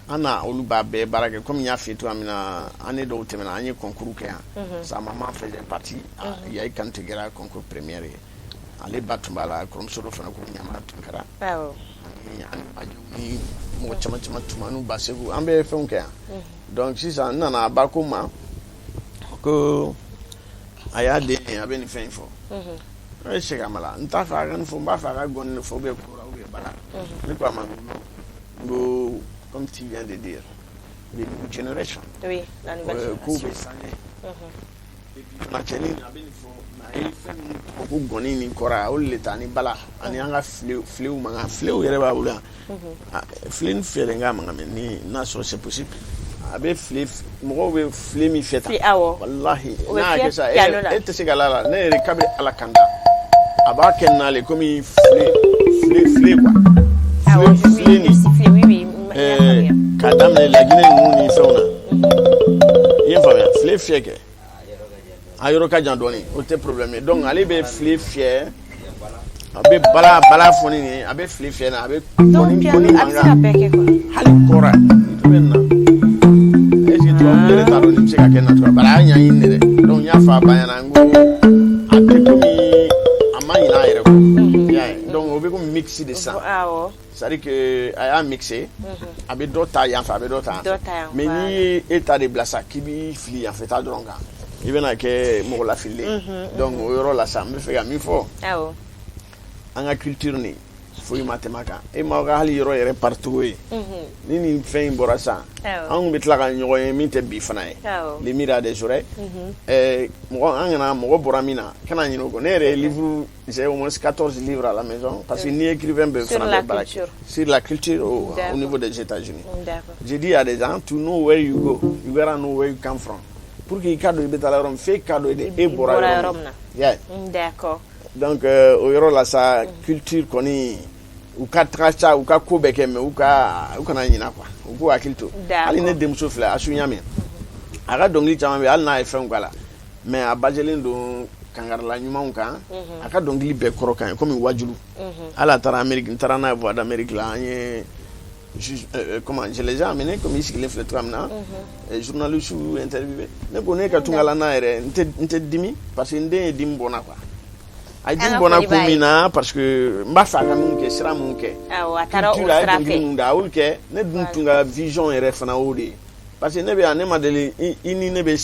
ana oluba be barake comme ya fait toi amina année do temena anye concours ke sa maman faisait partie il y a quand tu gara concours première ale batumbala comme solo fana ko nyama tunkara ni mo chama tumanu basegu ambe fonke donc si ça nana bakoma ko aya de abeni fen fo Cheikh Amala nta fa gan fo ba fa ga gon fo be ko rawe bala ni quoi man go comme tu viens de dire les new generation oui la nouvelle génération ma cheni abeni fo na e fen ko goni ni kora o le tani bala ani anga fleu manga fleu yere ba bula flin ferenga manga ni na so c'est possible abe flif mo be flemi feta wallahi na ke sa e te sigala ne re kabe ala kanda aba kenale comme flé quoi flé oui kadam ne la gine ni fauna yen fa flé fieke ayoro ka jandoni o te problème donc ale be flé fier abe bala foni ni abe flé fier na abe koni manga hali kora tubenna le taro ni cheka kena to bara nya yinere donc nya fa bayana ngo atekomi amani na ere ko ya donc on veut comme mixer de ça c'est à dire que a mixé avec d'autres ya fa avec d'autres mais ni état de blassa qui bi fili en fait à dronga il vient que mo la filé donc o yoro la ça me fait ga mi fo anga culture ni foi matemaka e ma ga hali yoro yere partout ni fin borasa an bitla ga nyogo mi te bi fana les mira des oreilles mo angana mo boramina kana nyino go nere livre j'ai au moins 14 livres à la maison parce que ni écrivain be fana sur la culture au niveau des États-Unis j'ai dit à des gens to know where you go you gotta know where you come from pour que cadeau be talarom fait cadeau de e borarom d'accord donc au yoro la sa culture koni ou ka tracha ou ka ko beke me ou ka na nyina kwa ou ko akilto ali ne dem so fla asu nyame aga dongli chama be al na efem kwala mais abajelen do kangar la nyuma unka aka dongli be koro kan comme wajulu ala tara Amérique tara na voix d'Amérique là anye comment je les ai amenés comme ici les fletram na journaliste ou interviewé ne connaît ka tungala na ere nte dimi parce que ndé dim bona kwa aidin bona kumina parce que mbasa ga munke sira munke atara o sira fe nda ulke ne dun tunga vision ere fana odi parce que ne be ane madeli ini ne be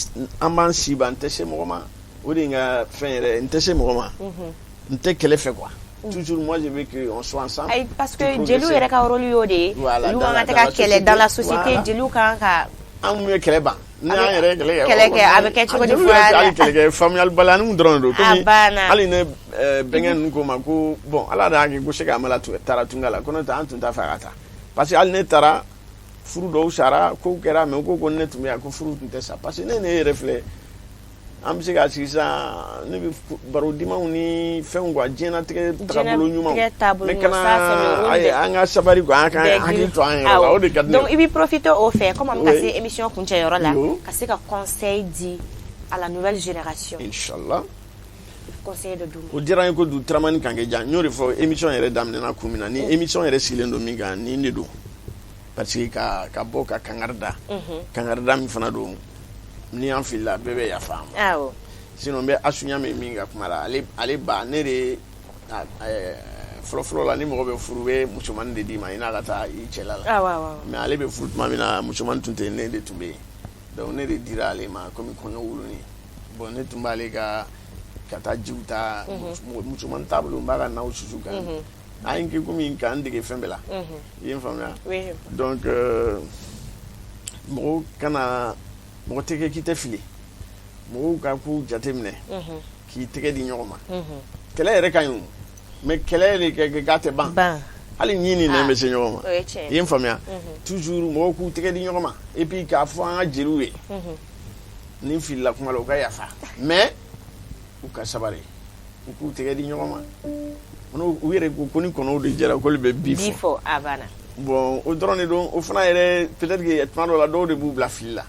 ambansi ba ntese moma odi nga fere ntese moma nte kele fe quoi toujours moi je veux que on soit ensemble parce que Djelou ere ka rôle yode lu nga ta kele dans la société Djelou ka an ye kɛlɛ ban ni an yɛrɛ kɛlɛ kɛ a bɛ kɛ cogo di fɔlɔ hali kɛlɛ kɛ faamuyali balani dɔrɔn don komi banna hali ne bɛnkɛ ninnu ko ma ko bon ala de y'a kɛ ko Seka Amala taara tunga la ko n'o tɛ an tun t'a fɛ a ka taa parce que hali ne taara furu dɔw sara kow kɛra mais ko ne tun bɛ yan ko furu tun tɛ sa parce que ne yɛrɛ filɛ an bɛ se k'a sigi sisan ne bɛ baro dimanw ni fɛnw quoi diɲɛlatigɛ taabolo ɲumanw mais kana an ka sabali quoi an ka hakili to an yɛrɛ la o de ka di ne ye. donc i bɛ profiter o fɛ comme an bɛ ka se émission kuncɛyɔrɔ la ka se ka conseil di à la nouvelle génération. Inchallah. conseil de d'u ma. o diyara n ye kojugu Taramani Kankeja n y'o de fɔ émission yɛrɛ daminɛna kun min na ni émission yɛrɛ sigilen don min kan nin de don parce que ka bɔ ka kangari da min fana don ni an filila bɛɛ bɛ yafa an ma. Awɔ. sinon n bɛ Asunya min ka kuma la ale ba ne de fɔlɔ la ni mɔgɔ bɛ furu bɛ musomanin de d'i ma i n'a ka taa i cɛla la. Awɔ. mais ale bɛ furu tuma min na musomanin tun tɛ ne de tun bɛ yen donc ne de dira ale ma komi kɔɲɔ wolonin bon ne tun b'ale ka taa jiw ta musomanin t'a bolo n b'a ka naw susu kan a ye n kɛ komi k'an dege fɛn bɛɛ la i ye n faamuya donc mɔgɔ tɛ kɛ k'i tɛ fili mɔgɔw ka k'u jate minɛ k'i tɛgɛ di ɲɔgɔn ma kɛlɛ yɛrɛ ka ɲi o mais kɛlɛ de k'a tɛ ban hali ɲi ni nɛn bɛ se ɲɔgɔn ma i ye n faamuya toujours mɔgɔw k'u tɛgɛ di ɲɔgɔn ma et puis k'a fɔ an ka jeliw ye ni filila kuma la u ka yafa mais u ka sabali u k'u tɛgɛ di ɲɔgɔn ma u yɛrɛ ko ni kɔnɔw de jɛra k'olu bɛ bi fɔ a banna bon o dɔrɔn de don o fana yɛrɛ peut-être que tuma dɔw la dɔw de b'u bila fili la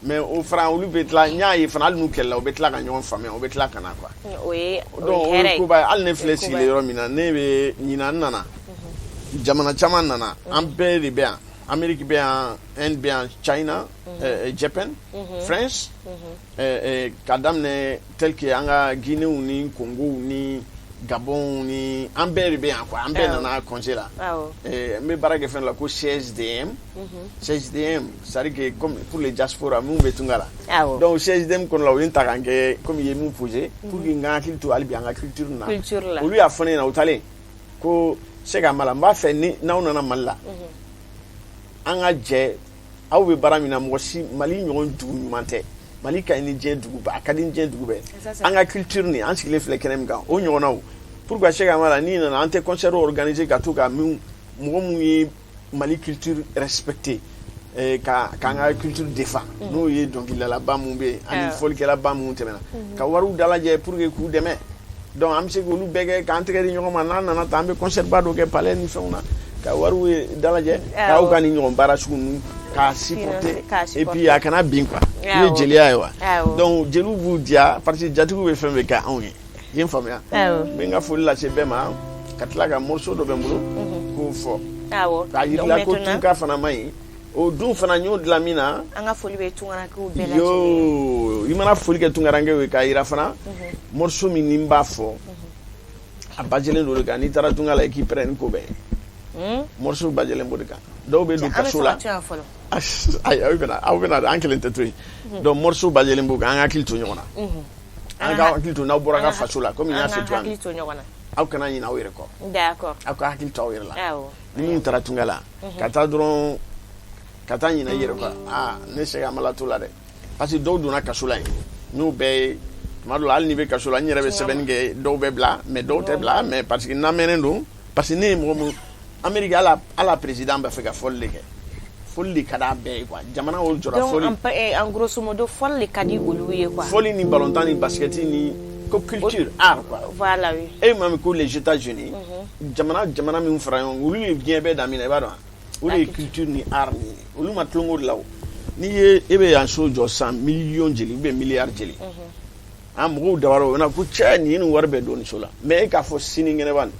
mais o fana olu bɛ tila n y'a ye fana hali n'u kɛlɛla u bɛ tila ka ɲɔgɔn faamuya u bɛ tila ka na quoi o ye hɛrɛ ye koba hali ne filɛ sigilen yɔrɔ min na ne bɛ ɲinan n nana jamana caman nana an bɛɛ de bɛ yan Amérique bɛ yan Inde bɛ yan China Japan France ka daminɛ tel que an ka Guinéw ni Congow ni Gabon ni an bɛɛ de bɛ yan quoi an bɛɛ nana congé la n bɛ baara kɛ fɛn la ko CSDM CSDM c'est-à-dire que comme pour les diaspora minnu bɛ tunga la donc CSDM kɔnɔ la u ye n ta k'an kɛ comme i ye min posé pour que n ka hakili to hali bi an ka culture na olu y'a fɔ ne ɲɛna u taalen ko Seka Amala n b'a fɛ ni n'aw nana Mali la an ka jɛ aw bɛ baara min na mɔgɔ si Mali ɲɔgɔn dugu ɲuman tɛ Mali ka ɲi ni diɲɛ dugu bɛɛ a ka di ni diɲɛ dugu bɛɛ an ka culture ni an sigilen filɛ kɛnɛ min kan o ɲɔgɔnnaw pourquoi Seka Amala n'i nana an tɛ concert organiser ka to ka mɔgɔ minnu ye Mali culture respecter k'an ka culture défend n'o ye dɔnkilidalaba minnu bɛ yen ani fɔlikɛlaba minnu tɛmɛna ka wariw dalajɛ pour que k'u dɛmɛ donc an bɛ se k'olu bɛɛ kɛ k'an tɛgɛ di ɲɔgɔn ma n'an nana tan an bɛ concert ba dɔ kɛ palais ni fɛnw na ka wariw dalajɛ k'aw ka ni ɲɔgɔn baara sugu ninnu k'a supporter et puis a kana bin quoi i ye jeliya ye wa donc jeliw b'u diya parce que jatigiw bɛ fɛn bɛɛ kɛ anw ye i ye n faamuya n bɛ n ka foli lase bɛɛ ma ka tila ka morceau dɔ bɛ n bolo k'o fɔ k'a yirila ko tunka fana ma ɲi o dun fana n y'o dilan min na an ka foli bɛ tunkarankew bɛɛ lajɛlen i mana foli kɛ tunkarankew ye k'a yira fana morceau min ni n b'a fɔ a bajɛlen don de kan n'i taara tunga la i k'i pɛrɛn ni ko bɛɛ ye morceau bajɛlen b'o de kan dɔw bɛ don kaso la ayi aw bɛna an kelen tɛ to yen donc morceau bajɛlen b'o kan an ka hakili to ɲɔgɔn na an ka hakili to n'aw bɔra ka faso la komi n y'a fɔ cogoya min aw kana ɲinɛ aw yɛrɛ kɔ aw ka hakili to aw yɛrɛ la ni min taara tunga la ka taa dɔrɔn ka taa ɲinɛ i yɛrɛ kɔ ne Seka Amala t'o la dɛ parce que dɔw donna kaso la yen n'o bɛɛ ye tuma dɔ la hali n'i bɛ kaso la n yɛrɛ bɛ sɛbɛnni kɛ dɔw bɛ bila mais dɔw tɛ bila mais parce que n lamɛnnen don parce que ne ye mɔgɔ min Amérique ala président b'a fɛ ka fɔli de kɛ fɔli de ka d'a bɛɛ ye quoi jamana o jɔra fɔli donc en grosso modo fɔli de ka di olu ye quoi fɔli ni ballontan ni basket ni ko culture art quoi voilà oui e ma min ko les États-Unis jamana min fara ɲɔgɔn olu ye diɲɛ bɛɛ daminɛ i b'a dɔn olu ye culture ni art ni olu ma tulonko de la o n'i ye e bɛ yan so jɔ san miliyɔn jeli ou bien miliyari jeli mɔgɔw dabara o na ko cɛ nin ye nin wari bɛɛ don nin so la mais e k'a fɔ sini kɛnɛba nin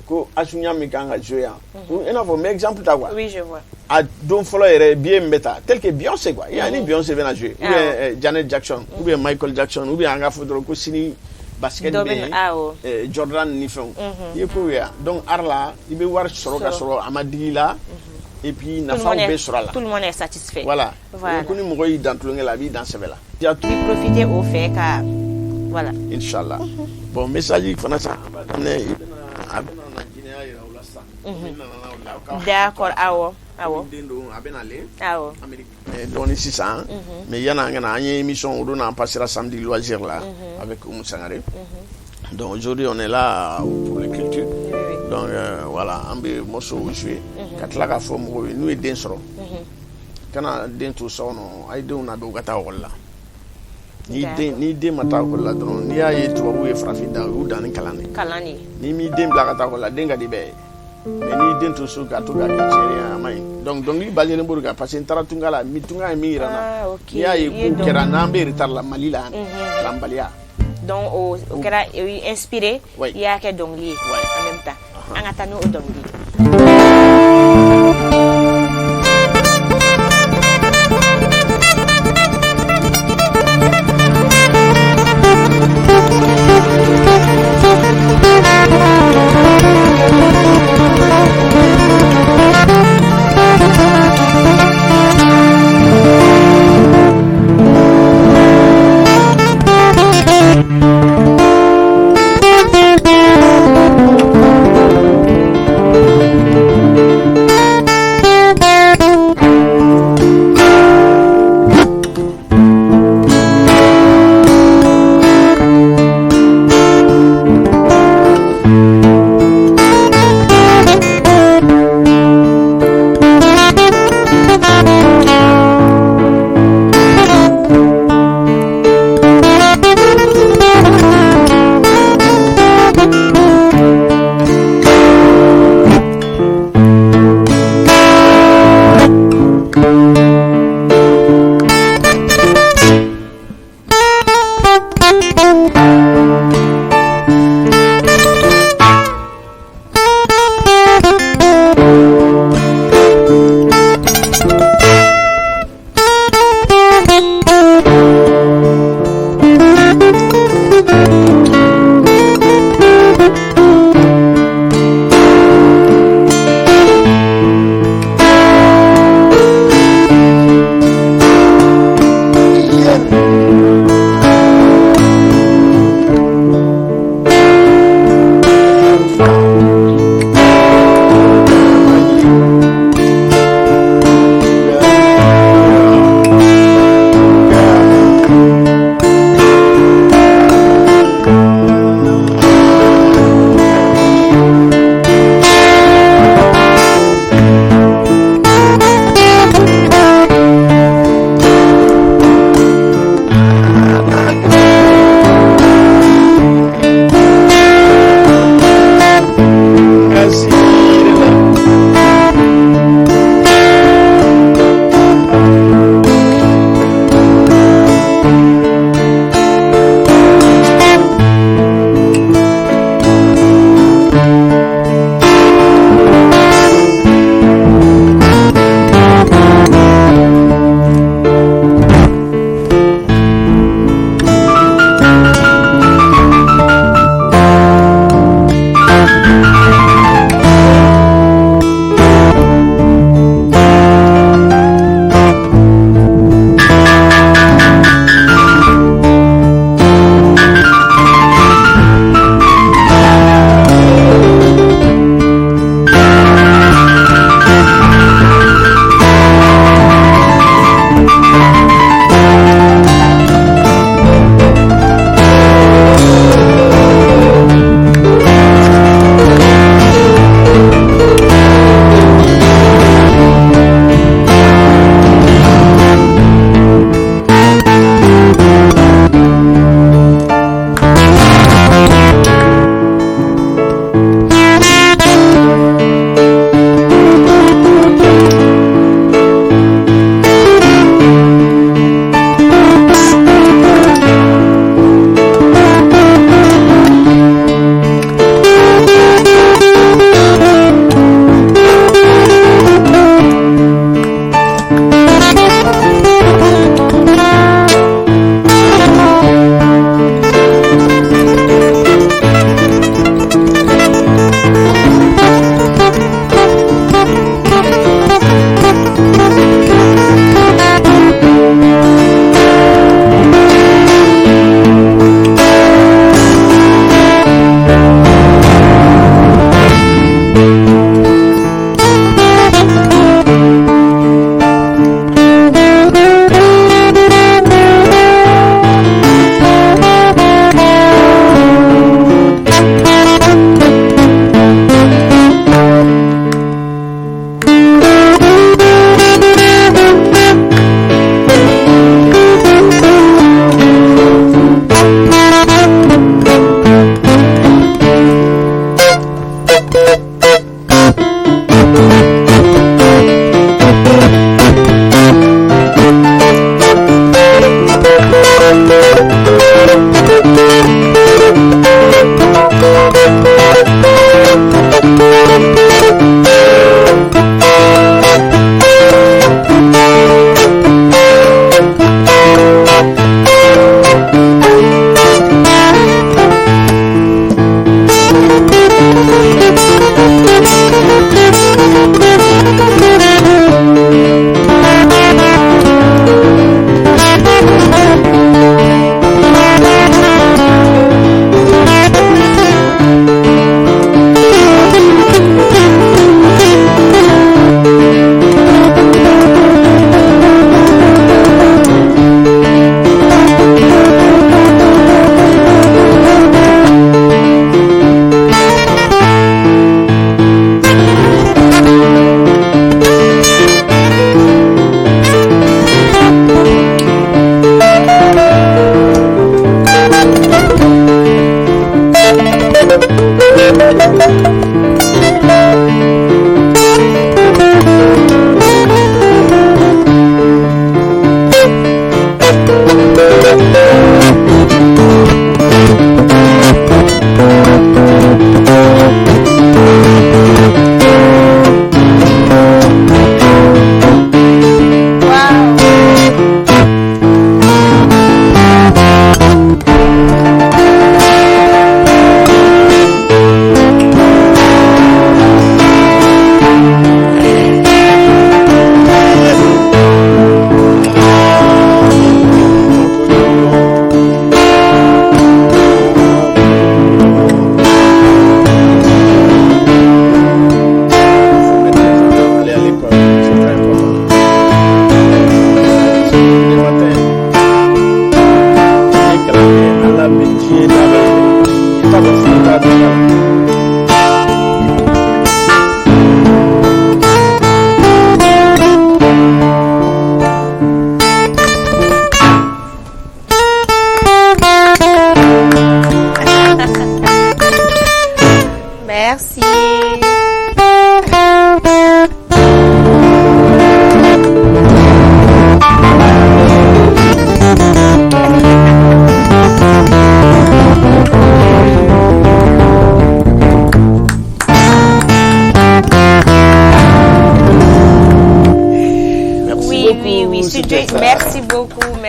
ko Asunya min kan ka jouer yan i n'a fɔ n bɛ exemple ta quoi oui je vois a don fɔlɔ yɛrɛ billet min bɛ ta tel que Beyoncé quoi ni Beyoncé bɛna jouer ou bien Janet Jackson ou bien Michael Jackson ou bien an ka fɔ dɔrɔn ko sini basket bɛ yen Jordan ni fɛnw i ye kow ye yan donc art la i bɛ wari sɔrɔ ka sɔrɔ a ma digi i la et puis nafaw bɛ sɔrɔ a la tout le monde est satisfait voilà ko ni mɔgɔ y'i dan tulonkɛ la a b'i dan sɛbɛ la i profiter o fɛ ka voilà inchallah bon message fana sa a bɛna na jinɛya yira u la sisan d'accord awo donc sisan mais yana an kana an ye émission o don an passera samedi loisir là avec Oumou Sangaré. Donc aujourd'hui on est là pour les cultures. Donc voilà, on be morceau jouer ka tila ka fɔ mɔgɔw ye n'u ye den sɔrɔ kana den to so no ay denw na do ka taa école la ni den ma taa école la dɔrɔn n'i y'a ye tubabu ye farafin da u dan ni kalan de ni mi den bila ka taa école la den ka di bɛɛ ye mais ni den to so ka to ka kɛ tiɲɛ a ma ɲi donc dɔnkili basé bolo kan parce que n taara tunga la mi tunga ye min yira na n'i y'a ye ko kɛra n'an bɛ retard la Mali la kalanbaliya donc o kɛra inspiré i y'a kɛ dɔnkili ye en même temps an ka taa n'o dɔnkili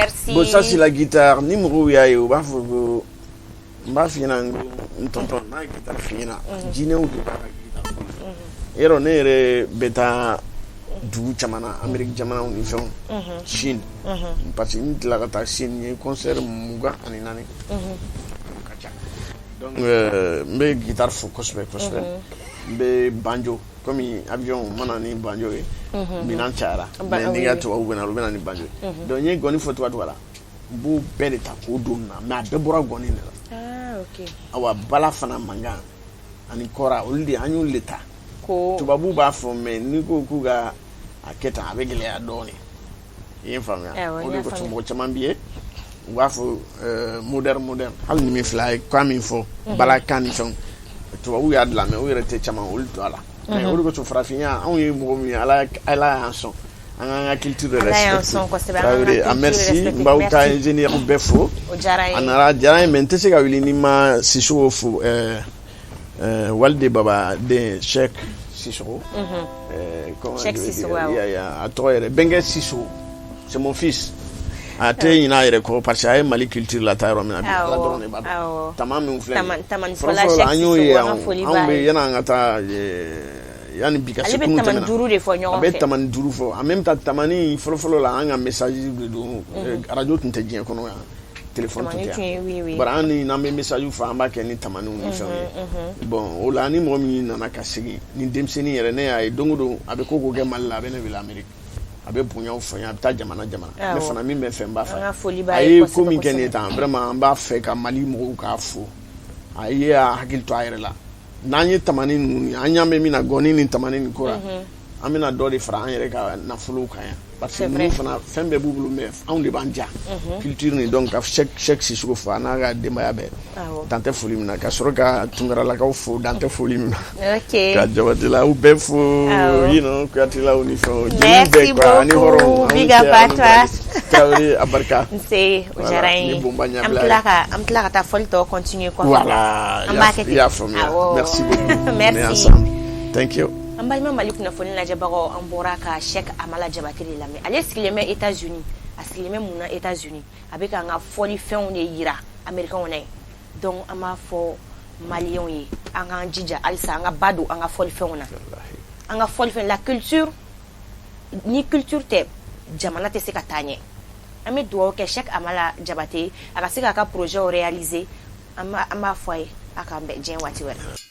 Merci. Bon, ça c'est la guitare. Ni mɔgɔw y'a ye u b'a fɔ ko n b'a f'i ɲɛna n tonton n'a ye guitare f'i ɲɛna jinɛw de b'a ka guitare fɔlɔ. Yɔrɔ ne yɛrɛ bɛ taa dugu caman na Amérique jamanaw ni fɛnw Chine parce que n tila ka taa Chine n ye concert 24 ka ca donc n bɛ guitare fɔ kosɛbɛ kosɛbɛ n bɛ banjo komi avion mana ni banjo ye minan cayara mais n'i ka tubabu bɛ na olu bɛ na ni banjo ye donc n ye gɔni fɔ cogoya la n b'o bɛɛ de ta k'o don nin na mais a bɛɛ bɔra gɔni de la awa bala fana mankan ani kɔra olu de an y'olu de ta tubabu b'a fɔ mais n'i ko k'u ka a kɛ tan a bɛ gɛlɛya dɔɔnin i ye n faamuya o de kosɔn mɔgɔ caman bɛ ye u b'a fɔ moderne hali ni min filɛ a ye kan min fɔ balakan ni fɛnw tubabu y'a dilan mais o yɛrɛ tɛ caman olu to a la mais o de kosɔn farafinya anw ye mɔgɔ min ye ala y'an sɔn an k'an ka culture de respecter a merci n b'aw ka ingénieur bɛɛ fo a nana diyara n ye mais n tɛ se ka wuli ni ma Sisoko fo Walde Baba den Cheikh Sissoko. Cheikh Sissoko. A tɔgɔ yɛrɛ Bɛnkɛ Sissoko c'est mon fils. A tɛ ɲin'a yɛrɛ kɔ parce que a ye Mali culture la taa yɔrɔ min na bi Ala dɔrɔn de b'a dɔn. Tama min filɛ nin ye fɔlɔ an y'o ye anw bɛ yan'an ka taa yanni bi ka se kunun tɛmɛna. Ale bɛ tamani 5 de fɔ ɲɔgɔn fɛ. A bɛ tamani 5 fɔ en même temps tamani fɔlɔ la an ka message de don radio tun tɛ diɲɛ kɔnɔ yan. Téléphone tun tɛ yan bari an ni n'an bɛ message fɔ an b'a kɛ ni tamaniw ni fɛnw ye bon o la ni mɔgɔ min nana ka segin ni denmisɛnnin yɛrɛ ne y'a ye don o don a bɛ ko kɛ Mali la a bɛ ne wele Amérique a bɛ bonyaw fɔ n ye a bɛ taa jamana ne fana min bɛ fɛ n b'a fɛ a ye ko min kɛ nin ye tan vraiment an b'a fɛ ka Mali mɔgɔw k'a fo a ye a hakili to a yɛrɛ la n'an ye tamani ninnu an y'an bɛ min na gɔni ni tamani ni ko la an bɛna dɔ de fara an yɛrɛ ka nafolow kan yan parce que ninnu fana fɛn bɛɛ b'u bolo mais anw de b'an ja culture ni donc ka Cheikh Sissoko fo a n'a ka denbaya bɛɛ dan tɛ foli min na ka sɔrɔ ka Tunkaralakaw fo dan tɛ foli min na ka Jabatilaw bɛɛ fo Kuyatelaw ni fɛnw merci beaucoup big up à toi Tarawele a barika nse o diyara n ye an tila ka taa fɔli tɔ continuer kɔfɛ voilà an b'a kɛ i y'a faamuya merci beaucoup merci thank you. An balima Mali kunnafoni lajɛbagaw an bɔra ka Cheikh Amala Jabate de lamɛn ale sigilen bɛ États-Unis a sigilen bɛ mun na États-Unis a bɛ k'an ka fɔlifɛnw de yira Américains na ye donc an b'a fɔ Maliens ye an k'an jija halisa an ka ba don an ka fɔlifɛnw na an ka fɔlifɛn la culture ni culture tɛ jamana tɛ se ka taa ɲɛ an bɛ dugawu kɛ Cheikh Amala Jabate a ka se k'a ka projet réaliser an b'a fɔ a ye a k'an bɛn diɲɛ waati wɛrɛ